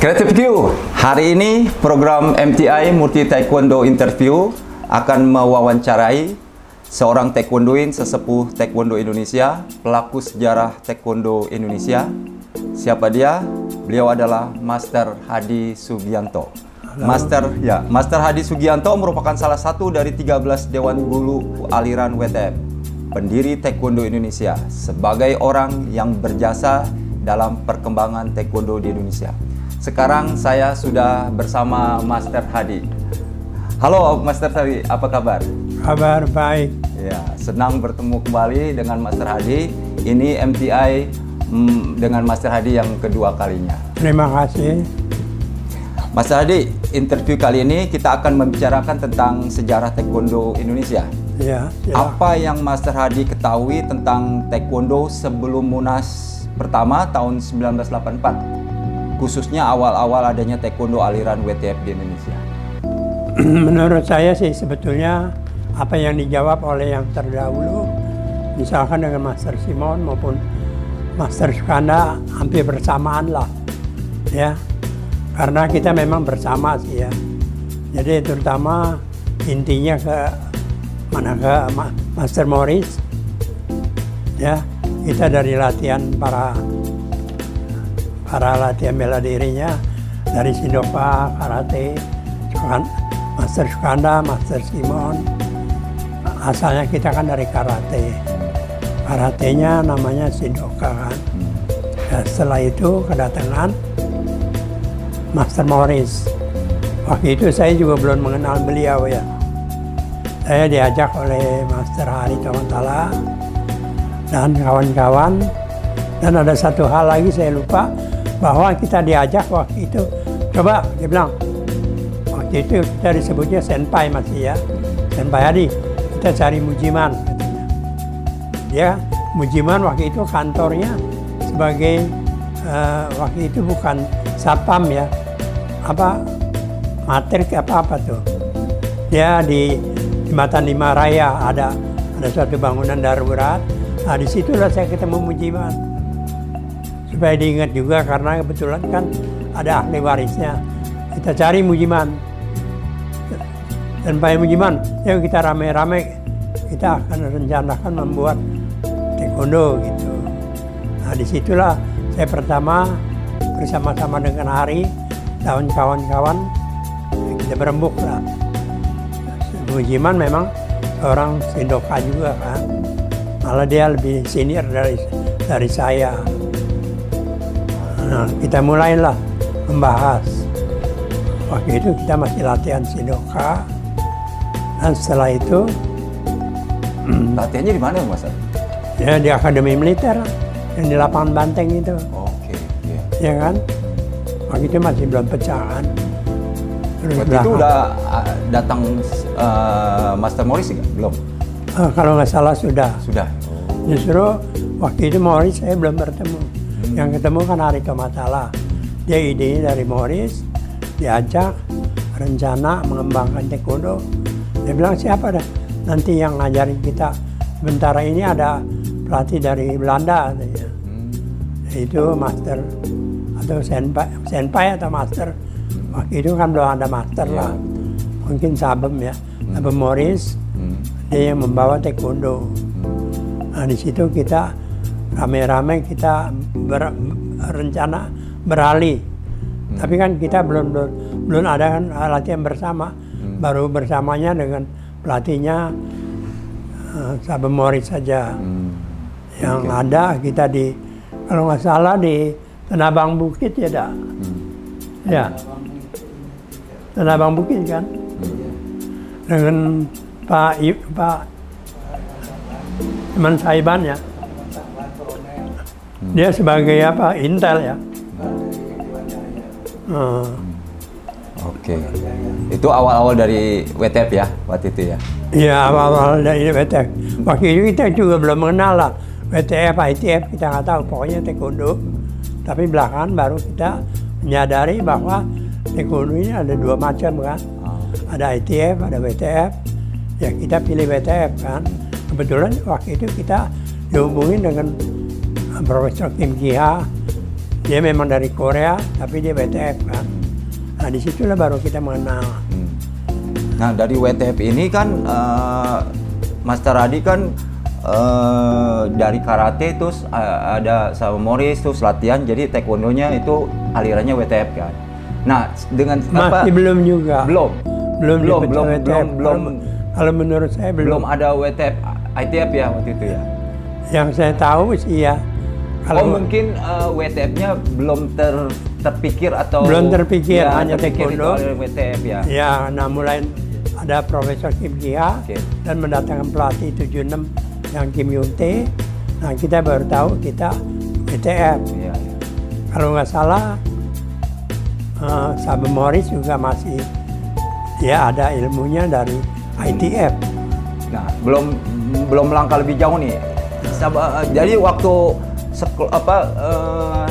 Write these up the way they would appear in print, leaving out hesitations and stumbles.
Creative Q, hari ini program MTI Multi Taekwondo Interview akan mewawancarai seorang taekwondoin sesepuh taekwondo Indonesia, pelaku sejarah taekwondo Indonesia. Siapa dia? Beliau adalah Master Hadi Sugianto. Master Hadi Sugianto merupakan salah satu dari 13 Dewan Guru aliran WTF, pendiri taekwondo Indonesia, sebagai orang yang berjasa dalam perkembangan taekwondo di Indonesia. Sekarang saya sudah bersama Master Hadi. Halo Master Hadi, apa kabar? Kabar baik. Ya, senang bertemu kembali dengan Master Hadi. Ini MTI dengan Master Hadi yang kedua kalinya. Terima kasih. Master Hadi, interview kali ini kita akan membicarakan tentang sejarah taekwondo Indonesia. Ya. Apa yang Master Hadi ketahui tentang taekwondo sebelum Munas pertama tahun 1984? Khususnya awal-awal adanya taekwondo aliran WTF di Indonesia. Menurut saya sih sebetulnya apa yang dijawab oleh yang terdahulu, misalkan dengan Master Simon maupun Master Sukanda, hampir bersamaan lah, ya. Karena kita memang bersama sih ya. Jadi terutama intinya ke Master Morris, ya. Kita dari latihan para latihan bela dirinya, dari Sindopa, karate, Master Sukanda, Master Simon. Asalnya kita kan dari karate. Karatenya namanya Sindoka kan. Dan setelah itu kedatangan Master Morris. Waktu itu saya juga belum mengenal beliau ya. Saya diajak oleh Master Hari Tomantala dan kawan-kawan. Dan ada satu hal lagi saya lupa, bahwa kita diajak waktu itu, coba dia bilang, waktu itu kita disebutnya senpai masih ya, senpai Hadi, kita cari Mujiman katanya. Dia Mujiman waktu itu kantornya sebagai waktu itu bukan satpam ya, matrik apa tuh. Dia di Jembatan Lima Raya ada suatu bangunan darurat. Nah disitulah saya ketemu Mujiman. Supaya diingat juga karena kebetulan kan ada ahli warisnya. Kita cari Mujiman. Dan Pak Mujiman, yuk kita rame-rame, kita akan rencanakan membuat taekwondo gitu. Nah disitulah saya pertama bersama-sama dengan Hari, dan kawan-kawan, kita berembuk lah. Mujiman memang seorang Sindoka juga kan. Malah dia lebih senior dari saya. Nah, kita mulailah membahas. Waktu itu kita masih latihan Sindoka. Dan setelah itu latihannya di mana Mas? Ya di Akademi Militer yang di lapangan Banteng itu. Oke, iya. Ya kan? Waktu itu masih belum pecah kan. Waktu itu udah datang Master Morris nggak? Belum? Kalau nggak salah sudah. Sudah. Justru waktu itu Morris saya belum bertemu. Yang ketemu kan Hari Tomatala. Dia idenya dari Morris, diajak rencana mengembangkan taekwondo. Dia bilang siapa dah nanti yang ngajarin kita. Sementara ini ada pelatih dari Belanda katanya. Itu master atau senpai atau master. Waktu itu kan belum ada master lah. Mungkin Sabem ya. Sabem Morris, dia yang membawa taekwondo. Nah di situ kita rame-rame kita berencana beralih. Tapi kan kita belum ada kan latihan bersama. Baru bersamanya dengan pelatihnya Sabem Morris saja. Yang ada kita di, kalau nggak salah di Tanabang Bukit ya dah. Ya. Tanabang Bukit kan. Dengan Pak Iman Saiban ya. Dia sebagai apa? Intel ya. Oke. Itu awal-awal dari WTF ya waktu itu ya? Iya awal-awal dari WTF. Waktu itu kita juga belum mengenal lah WTF, ITF kita nggak tahu. Pokoknya taekwondo. Tapi belakangan baru kita menyadari bahwa taekwondo ini ada dua macam kan. Ada ITF, ada WTF. Ya kita pilih WTF kan. Kebetulan waktu itu kita dihubungin dengan Profesor Kim Kiha Dia memang dari Korea, tapi dia WTF kan. Nah disitulah baru kita mengenal. Nah dari WTF ini kan Master Adi kan dari karate terus ada sama Morris terus latihan, jadi taekwondonya itu alirannya WTF kan. Nah dengan masih belum juga. Belum. Kalau menurut saya belum ada WTF ITF ya waktu itu ya. Yang saya tahu sih ya. Kalau mungkin WTF-nya belum terpikir atau belum terpikir, ya, hanya taekwondo. WTF ya. Ya, nah mulai ada Profesor Kim Kia dan mendatangkan pelatih 76 yang Kim Yung Tae. Nah kita baru tahu kita WTF. Ya. Kalau nggak salah, Sabe Morris juga masih dia ada ilmunya dari ITF. Nah belum melangkah lebih jauh nih. Jadi waktu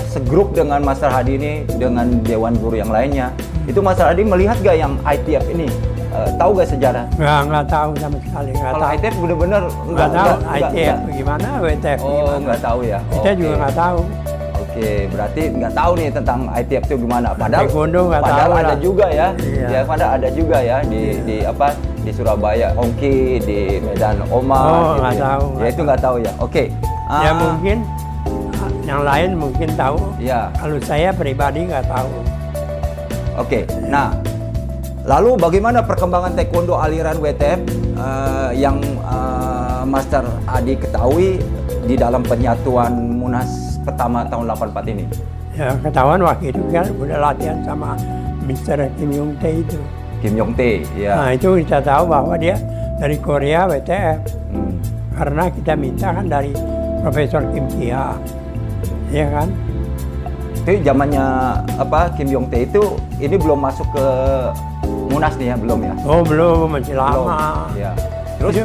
segrup dengan Master Hadi ini dengan Dewan Guru yang lainnya, itu Master Hadi melihat gak yang ITF ini? Tahu gak sejarah? Nggak tahu sama sekali. Kalau ITF benar-benar nggak tahu ITF gimana, WTF gimana? Nggak tahu ya. Kita juga nggak tahu. Oke, berarti nggak tahu nih tentang ITF itu gimana. Padahal tahu ada lah. juga ya. Iya. Ya, padahal ada juga ya di Surabaya Ongki, di Medan Omar. Oh, gitu nggak ya. tahu. Ya itu nggak tahu ya. Oke. Ya mungkin yang lain mungkin tahu. Ya. Kalau saya pribadi nggak tahu. Oke. Nah, lalu bagaimana perkembangan taekwondo aliran WTF yang Master Adi ketahui di dalam penyatuan Munas pertama tahun 84 ini? Ya ketahuan waktu itu kan udah latihan sama Mr. Kim Yung Tae itu. Kim Yung Tae, ya. Nah itu kita tahu bahwa dia dari Korea WTF. Karena kita minta kan dari Profesor Kim Kia, ya kan? Itu zamannya Kim Yung Tae itu ini belum masuk ke Munas nih ya, belum ya? Oh belum, masih lama. Ya. Terus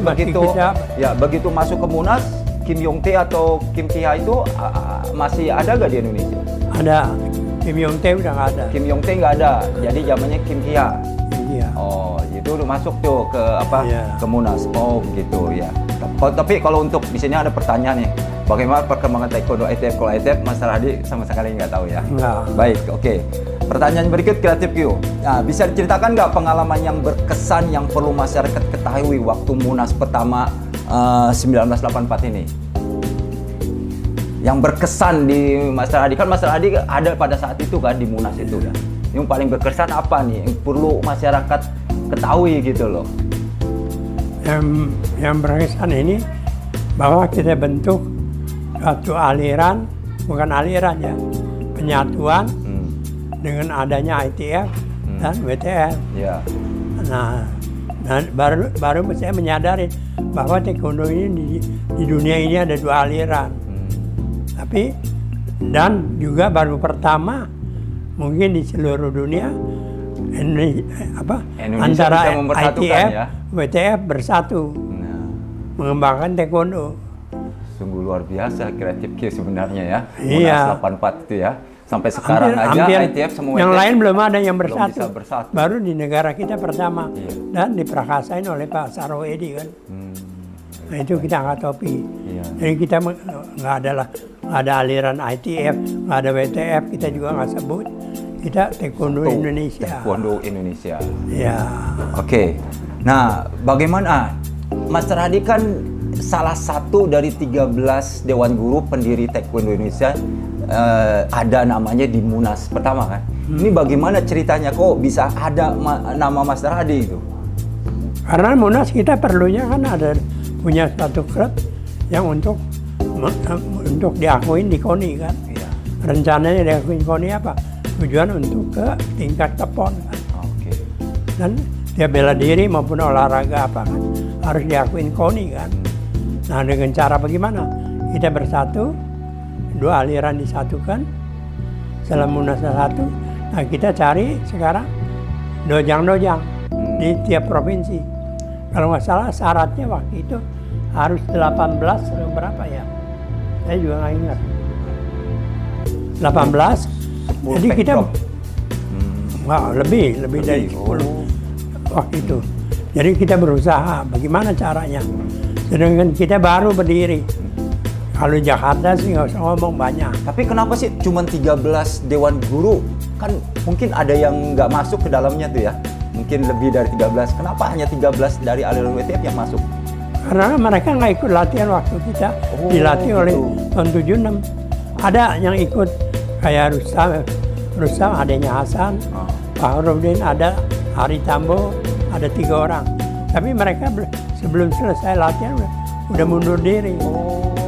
begitu masuk ke Munas, Kim Yung Tae atau Kim Kia itu masih ada nggak di Indonesia? Ada. Kim Yung Tae udah nggak ada. Kim Yung Tae nggak ada. Jadi zamannya Kim Kia. Iya. Oh, itu udah masuk tuh ke ke Munas. Oh, gitu ya. Tapi kalau untuk di sini ada pertanyaan nih. Bagaimana perkembangan taekwondo ITF? Kalau ITF, Master Hadi sama sekali nggak tahu ya. Nggak. Baik, oke. Pertanyaan berikut kreatif Q. Nah, bisa diceritakan nggak pengalaman yang berkesan yang perlu masyarakat ketahui waktu Munas pertama 1984 ini? Yang berkesan di Master Hadi, kan Master Hadi ada pada saat itu kan di Munas itu ya. Yang paling berkesan apa nih? Yang perlu masyarakat ketahui gitu loh. Yang berkesan ini bahwa kita bentuk suatu aliran, bukan aliran ya, penyatuan dengan adanya ITF dan WTF. Ya. Nah, baru saya menyadari bahwa taekwondo ini di dunia ini ada dua aliran. Tapi dan juga baru pertama mungkin di seluruh dunia antara ITF, ya? WTF bersatu mengembangkan taekwondo. Sungguh luar biasa kreatif Q sebenarnya ya. Iya. Munas 84 itu ya. Sampai sekarang ITF semua yang ITF lain belum ada yang bersatu. bersatu. Baru di negara kita pertama dan diprakasain oleh Pak Sarwoedi kan. Nah itu kita angkat topi. Jadi kita nggak ada aliran ITF, nggak ada WTF, kita juga nggak sebut. Kita taekwondo Indonesia. Taekwondo Indonesia. Ya. Oke. Nah, bagaimana Master Hadi kan salah satu dari 13 Dewan Guru pendiri taekwondo Indonesia, ada namanya di Munas pertama kan. Ini bagaimana ceritanya kok bisa ada nama Master Hadi itu? Karena Munas kita perlunya kan punya satu klub yang untuk diakuin di KONI kan. Iya. Rencananya diakuin KONI apa? Tujuan untuk ke tingkat KPON kan. Oke. Dan dia bela diri maupun olahraga apa kan harus diakuin KONI kan. Nah dengan cara bagaimana? Kita bersatu, dua aliran disatukan, setelah Munas satu. Nah kita cari sekarang dojang-dojang di tiap provinsi. Kalau nggak salah syaratnya waktu itu harus 18 atau berapa ya? Saya juga nggak ingat. 18. Jadi kita lebih dari 10 waktu itu. Jadi kita berusaha bagaimana caranya. Sedangkan kita baru berdiri. Kalau Jakarta sih nggak usah ngomong banyak. Tapi kenapa sih cuma 13 Dewan Guru? Kan mungkin ada yang nggak masuk ke dalamnya tuh ya. Mungkin lebih dari 13. Kenapa hanya 13 dari aliran WTF yang masuk? Karena mereka nggak ikut latihan waktu kita dilatih gitu. oleh tahun 76. Ada yang ikut kayak Rustam adanya Hasan, Fahrudin ada, Hari Tambo, ada 3 orang. Tapi mereka sebelum selesai latihan udah mundur diri.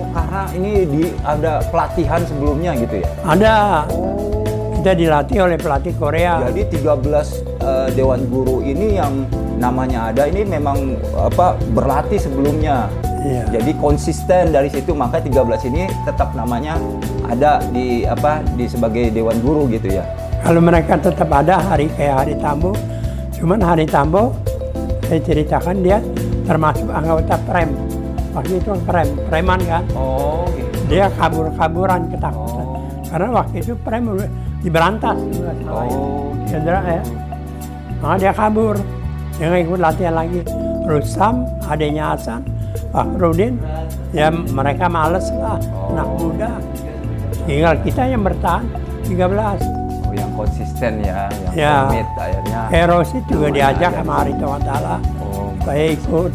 Karena ini ada pelatihan sebelumnya gitu ya? Ada. Kita dilatih oleh pelatih Korea. Jadi 13 Dewan Guru ini yang namanya ada ini memang berlatih sebelumnya. Iya. Jadi konsisten dari situ, maka 13 ini tetap namanya ada di sebagai Dewan Guru gitu ya. Kalau mereka tetap ada kayak Hari Tambo, cuman Hari Tambo saya ceritakan dia termasuk anggota Prem. Waktu itu preman kan. Gitu. Dia kabur-kaburan ketakutan. Karena waktu itu Prem udah diberantas juga Jenderal ya. Maka dia kabur. Dia nggak ikut latihan lagi. Rustam, adanya Hasan, Fahrudin, ya mereka males lah, anak muda. Tinggal kita yang bertahan 13. Yang konsisten yang komit akhirnya. Erosit juga diajak sama Hari Tawatala supaya ikut.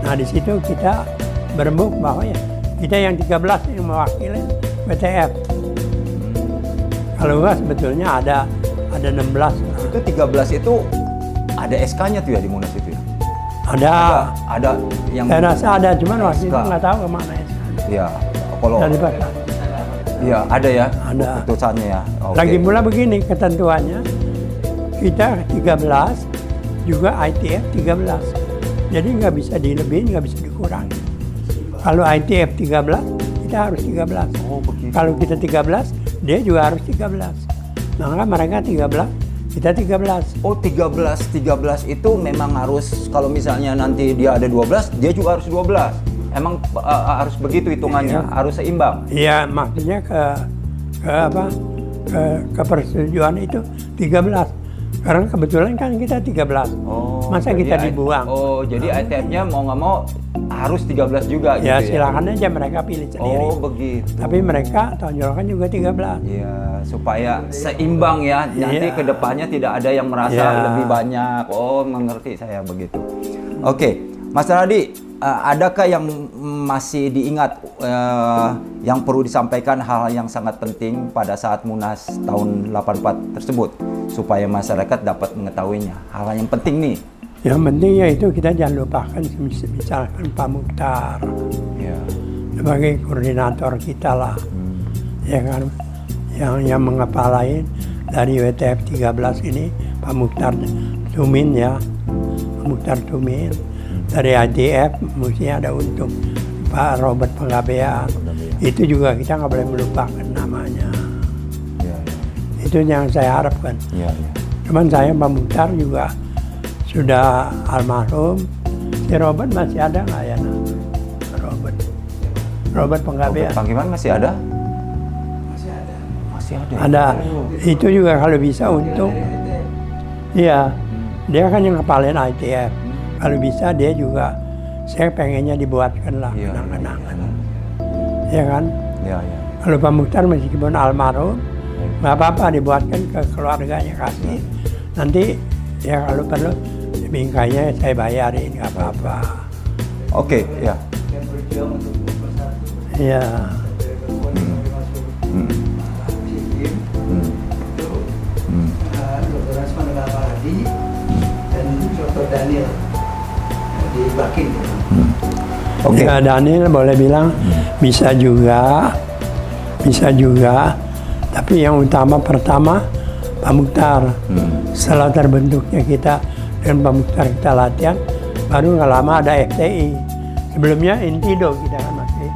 Nah di situ kita berembuk bahwa ya kita yang 13 yang mewakili WTF. Kalau enggak sebetulnya ada 16. Itu 13 itu ada SK-nya tuh ya di Munas itu ya? Ada yang saya rasa ada, cuman waktu itu nggak tahu kemana SK. Iya, kalau iya ada ya keputusannya ya. Lagi pula begini ketentuannya, kita 13 juga ITF 13. Jadi nggak bisa dilebihin, nggak bisa dikurangi. Kalau ITF 13, kita harus 13. Kalau kita 13, dia juga harus 13. Maka mereka 13, kita 13. 13 itu memang harus, kalau misalnya nanti dia ada 12, dia juga harus 12. Emang harus begitu hitungannya, harus seimbang. Iya, maksudnya ke persetujuan itu 13. Karena kebetulan kan kita 13. Masa kita dibuang? Jadi ITF-nya mau nggak mau harus 13 juga gitu ya? Silakan aja mereka pilih sendiri. Begitu. Tapi mereka tonjolkan juga 13. Iya, supaya seimbang ya. Nanti ke depannya tidak ada yang merasa lebih banyak. Mengerti saya begitu. Oke, Mas Radi, adakah yang masih diingat yang perlu disampaikan hal yang sangat penting pada saat Munas tahun 84 tersebut supaya masyarakat dapat mengetahuinya? Hal yang penting nih. Yang penting yaitu kita jangan lupakan misalkan Pak Mukhtar sebagai koordinator kita lah, ya kan, yang mengepalain dari WTF 13 ini Pak Mukhtar Tumin ya, Pak Mukhtar Tumin. Dari ITF mestinya ada untuk Pak Robert Penggabean. Itu juga kita nggak boleh melupakan namanya. Itu yang saya harapkan. Cuman saya Pak Mukhtar juga sudah almarhum. Si Robert masih ada nggak ya? Robert Penggabean. Panggilan masih ada? Masih ada. Itu juga kalau bisa untuk, iya, dia kan yang kepalain ITF. Kalau bisa dia juga, saya pengennya dibuatkan lah kenang-kenangan. Ya kan? Kalau Pak Mukhtar meskipun almarhum, nggak apa-apa dibuatkan ke keluarganya kasih. Nanti ya kalau perlu bingkainya saya bayarin, nggak apa-apa. Oke, ya. Iya. Dr. Daniel di Bakin. Ya, Daniel boleh bilang bisa juga, tapi yang utama pertama Pak Mukhtar. Setelah terbentuknya kita dengan Pak Mukhtar kita latihan, baru nggak lama ada FTI. Sebelumnya Intido kita kan masih.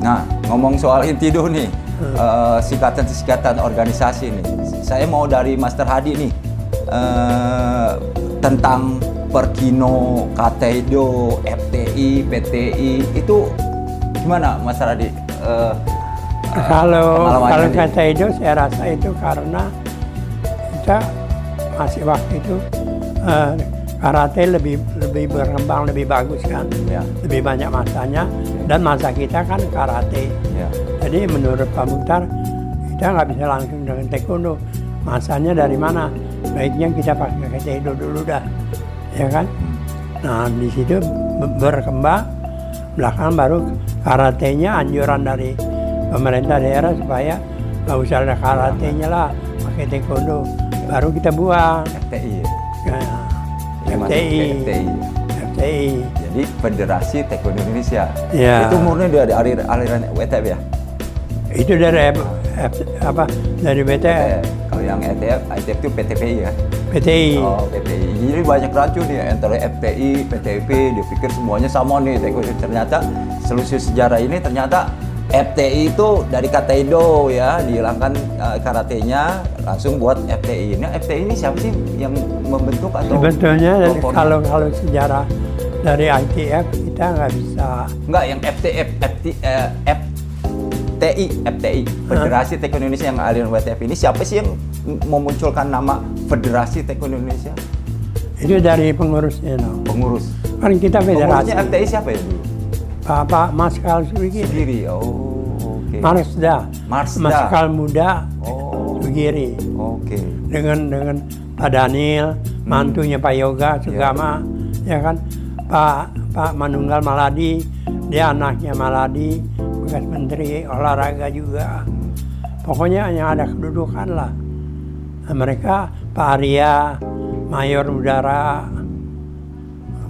Nah, ngomong soal Intido nih, singkatan organisasi nih. Saya mau dari Master Hadi nih, tentang Perkino, Kateido, FTI, PTI, itu gimana Mas Radi? Kalau Kateido saya rasa itu karena kita masih waktu itu karate lebih berkembang, lebih bagus kan, Ya. lebih banyak masanya, dan masa kita kan karate. Ya. Jadi menurut Pak Mukhtar, kita nggak bisa langsung dengan taekwondo. Masanya dari mana? Baiknya kita pakai taekwondo dulu dah, ya kan? Nah di situ berkembang, belakangan baru karatenya anjuran dari pemerintah daerah supaya nggak usah ada karatenya lah, pakai taekwondo. Baru kita buang. FTI. Ya? Nah, Ini masuk ke FTI. FTI. FTI. Jadi Federasi Taekwondo Indonesia. Ya. Itu murni dari aliran WTF ya? Itu dari dari BTF, Kalau yang ETF itu PTPI ya? PTI. Oh, PTI. Jadi banyak racun ya antara FTI, PTP, dia pikir semuanya sama nih taekwondo. Ternyata selusur sejarah ini ternyata FTI itu dari kata Edo ya, dihilangkan karatenya, langsung buat FTI. Nah, FTI ini siapa sih yang membentuk atau Sebetulnya kelompoknya? kalau sejarah dari ITF kita nggak bisa. Enggak, yang FTI, Federasi Taekwondo Indonesia yang aliran WTF ini siapa sih yang memunculkan nama Federasi Taekwondo Indonesia? Itu dari pengurusnya, no. Pengurus. Kan kita federasi. Pengurusnya FTI siapa ya dulu? Pak Maskal Sugiri. Sendiri. Oh, oke. Marsda. Marsda. Maskal Muda Oh, Sugiri. oke. Dengan Pak Daniel, mantunya Pak Yoga Sugama, ya kan? Pak Manunggal Maladi, dia anaknya Maladi, bekas menteri olahraga juga. Pokoknya yang ada kedudukan lah. Nah, mereka Pak Arya, Mayor Udara.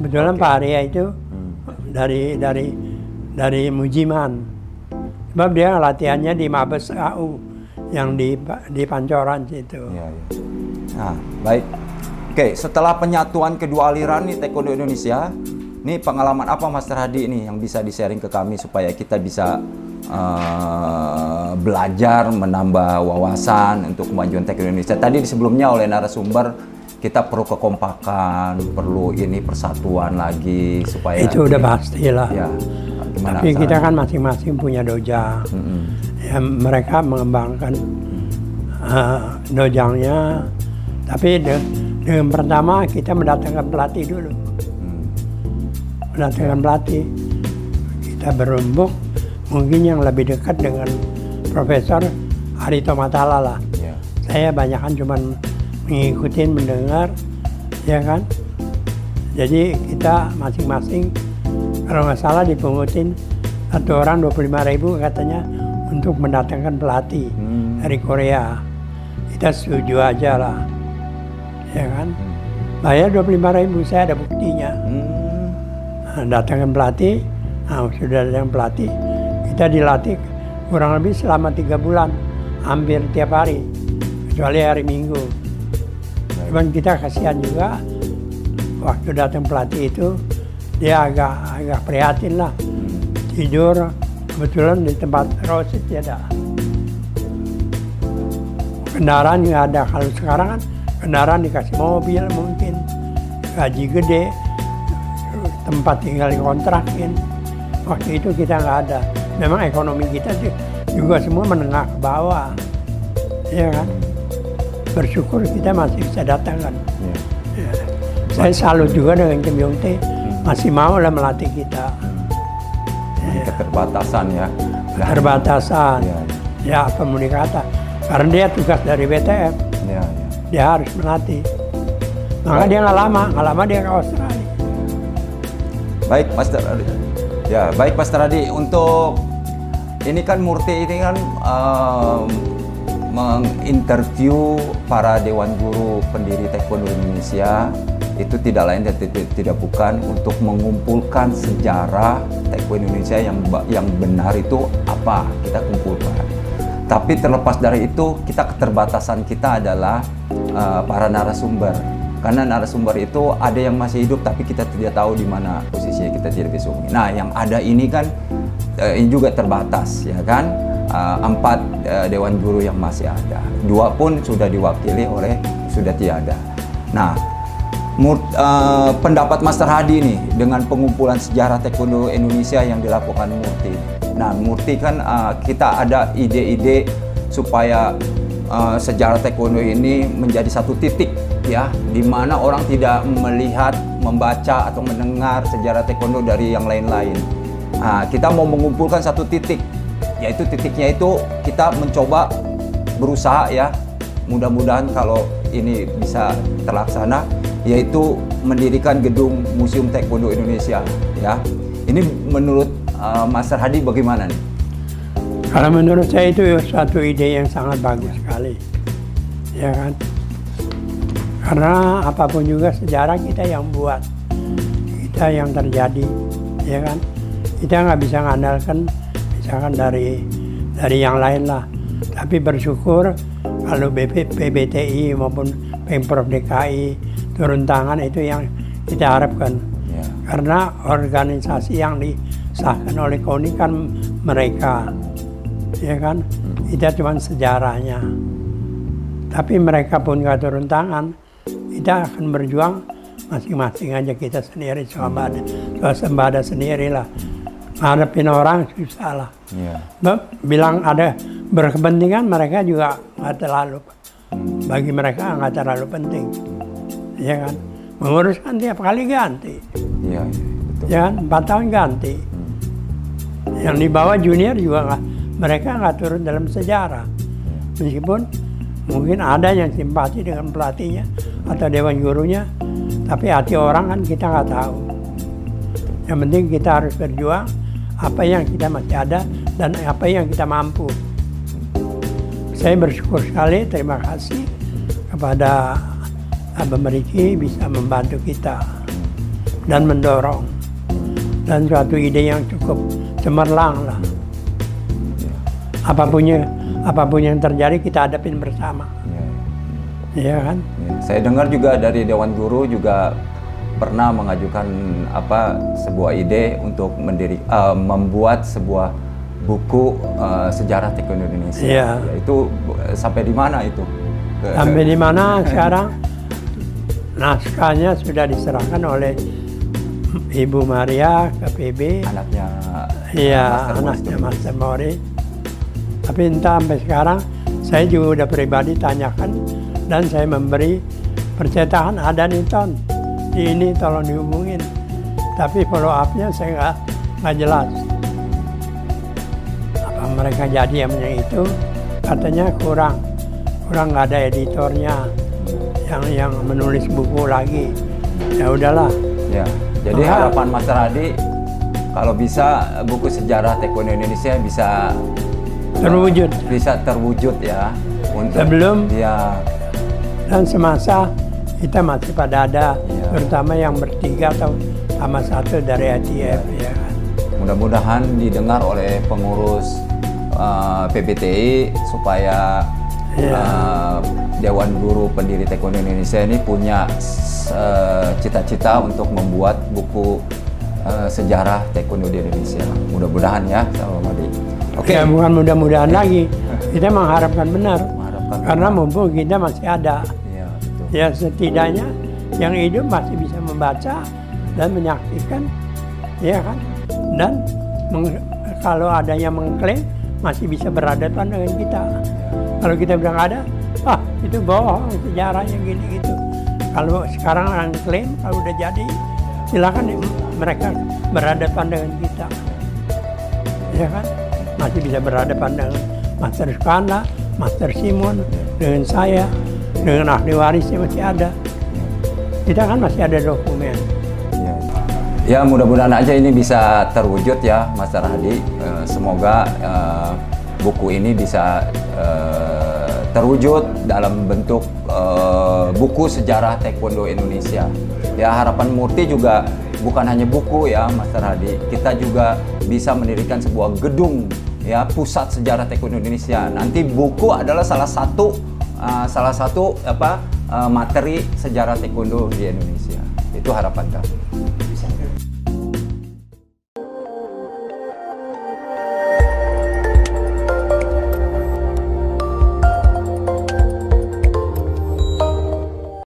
Kebetulan Pak Arya itu dari Mujiman. Sebab dia latihannya di Mabes AU yang di Pancoran situ. Ya, ya. Nah, baik. Oke, setelah penyatuan kedua aliran nih Taekwondo Indonesia, nih pengalaman apa Master Hadi nih yang bisa di-sharing ke kami supaya kita bisa belajar, menambah wawasan untuk kemajuan Taekwondo Indonesia. Tadi sebelumnya oleh narasumber kita perlu kekompakan, perlu ini persatuan lagi supaya Itu udah pastilah. Ya, gimana Tapi kita caranya? kan masing-masing punya dojang. Ya, mereka mengembangkan dojangnya. Tapi dengan pertama kita mendatangkan pelatih dulu. Mendatangkan pelatih. Kita berembuk mungkin yang lebih dekat dengan Profesor Arito Matala lah. Ya. Saya banyakan cuman mengikuti, mendengar, ya kan. Jadi kita masing-masing kalau nggak salah dipungutin satu orang 25.000 katanya untuk mendatangkan pelatih dari Korea. Kita setuju aja lah, ya kan. Bayar 25.000, saya ada buktinya. Nah, datangkan pelatih, nah, sudah ada yang pelatih, kita dilatih kurang lebih selama 3 bulan, hampir tiap hari, kecuali hari Minggu. Cuman kita kasihan juga, waktu datang pelatih itu, dia agak prihatin lah. Tidur, kebetulan di tempat rosit ya ada. Kendaraan nggak ada, kalau sekarang kan kendaraan dikasih mobil mungkin, gaji gede, tempat tinggal dikontrakin. Waktu itu kita nggak ada. Memang ekonomi kita juga semua menengah ke bawah, ya kan. Bersyukur kita masih bisa datang kan. Ya. Saya salut juga dengan Kim Yong Tae, masih mau lah melatih kita. Keterbatasan ya. Keterbatasan, ya apa mau dikata. Karena dia tugas dari BTF, Ya, ya. dia harus melatih. Maka dia nggak lama dia ke Australia. Baik, Master Hadi. Ya, baik Master Hadi. Untuk ini kan Murti ini kan menginterview para dewan guru pendiri Taekwondo Indonesia, itu tidak lain dan tidak bukan untuk mengumpulkan sejarah Taekwondo Indonesia yang benar itu apa kita kumpulkan. Tapi terlepas dari itu, keterbatasan kita adalah para narasumber. Karena narasumber itu ada yang masih hidup tapi kita tidak tahu di mana posisinya, kita tidak bisa hubungi. Nah, yang ada ini kan ini juga terbatas, ya kan? 4 dewan guru yang masih ada, 2 pun sudah diwakili oleh sudah tiada. Nah, pendapat Master Hadi nih dengan pengumpulan sejarah Taekwondo Indonesia yang dilakukan Murti. Nah, Murti kan kita ada ide-ide supaya sejarah Taekwondo ini menjadi satu titik ya, di mana orang tidak melihat membaca atau mendengar sejarah taekwondo dari yang lain-lain. Nah, kita mau mengumpulkan satu titik, yaitu titiknya itu kita mencoba berusaha ya, mudah-mudahan kalau ini bisa terlaksana, yaitu mendirikan gedung Museum Taekwondo Indonesia ya. Ini menurut Master Hadi bagaimana nih? Kalau menurut saya itu suatu ide yang sangat bagus sekali, ya kan? Karena apapun juga sejarah kita yang buat, kita yang terjadi, ya kan? Kita nggak bisa mengandalkan misalkan dari yang lain lah. Tapi bersyukur kalau PBTI maupun Pemprov DKI turun tangan, itu yang kita harapkan. Ya. Karena organisasi yang disahkan oleh KONI kan mereka, ya kan? Kita cuma sejarahnya. Tapi mereka pun nggak turun tangan, kita akan berjuang masing-masing aja kita sendiri, swasembada sendiri lah. Ngadepin orang susah lah. Yeah. Bilang ada berkepentingan, mereka juga nggak terlalu, bagi mereka nggak terlalu penting, ya kan? Menguruskan tiap kali ganti, Iya, betul. ya kan? 4 tahun ganti. Yang di bawah junior juga nggak, mereka nggak turun dalam sejarah, meskipun mungkin ada yang simpati dengan pelatihnya atau dewan gurunya, tapi hati orang kan kita nggak tahu. Yang penting kita harus berjuang apa yang kita masih ada dan apa yang kita mampu. Saya bersyukur sekali, terima kasih kepada Abang Riki bisa membantu kita dan mendorong, dan suatu ide yang cukup cemerlang lah. Apapun yang terjadi kita hadapin bersama. Iya kan? Ya. Saya dengar juga dari Dewan Guru juga pernah mengajukan sebuah ide untuk membuat sebuah buku sejarah taekwondo Indonesia. Iya. Ya, itu sampai di mana itu? Sampai di mana sekarang? Naskahnya sudah diserahkan oleh Ibu Maria ke PB. Anaknya. Iya, anaknya Master Mori. Tapi entah sampai sekarang, saya juga udah pribadi tanyakan, dan saya memberi percetakan ada nih Ton, ini tolong dihubungin. Tapi follow up-nya saya nggak jelas. Apa mereka jadi itu? Katanya kurang nggak ada editornya yang menulis buku lagi. Ya udahlah. Ya, jadi harapan Master Hadi kalau bisa buku sejarah taekwondo Indonesia bisa terwujud ya. Untuk sebelum ya. Dan semasa kita masih pada ada, Ya. terutama yang bertiga atau sama satu dari ITF, ya. Mudah-mudahan didengar oleh pengurus PBTI supaya Dewan Guru Pendiri Taekwondo Indonesia ini punya cita-cita untuk membuat buku sejarah taekwondo di Indonesia. Mudah-mudahan ya, Salam Hadi. Oke. Ya, bukan mudah-mudahan lagi, kita mengharapkan benar. Mengharapkan Karena benar. mumpung kita masih ada, Ya, betul. ya setidaknya yang hidup masih bisa membaca dan menyaksikan, ya kan? Dan kalau ada yang mengklaim, masih bisa berhadapan dengan kita. Kalau kita bilang ada, itu bohong, sejarahnya gini gitu. Kalau sekarang orang klaim, kalau udah jadi, silakan mereka berhadapan dengan kita, ya kan? Masih bisa berhadapan dengan Master Skanda, Master Simon, dengan saya, dengan ahli warisnya masih ada. Kita kan masih ada dokumen. Ya, mudah-mudahan aja ini bisa terwujud ya, Master Hadi. Semoga buku ini bisa terwujud dalam bentuk buku sejarah taekwondo Indonesia. Ya, harapan Murti juga bukan hanya buku ya, Master Hadi. Kita juga bisa mendirikan sebuah gedung ya, pusat sejarah taekwondo Indonesia. Nanti buku adalah salah satu materi sejarah taekwondo di Indonesia. Itu harapan kami.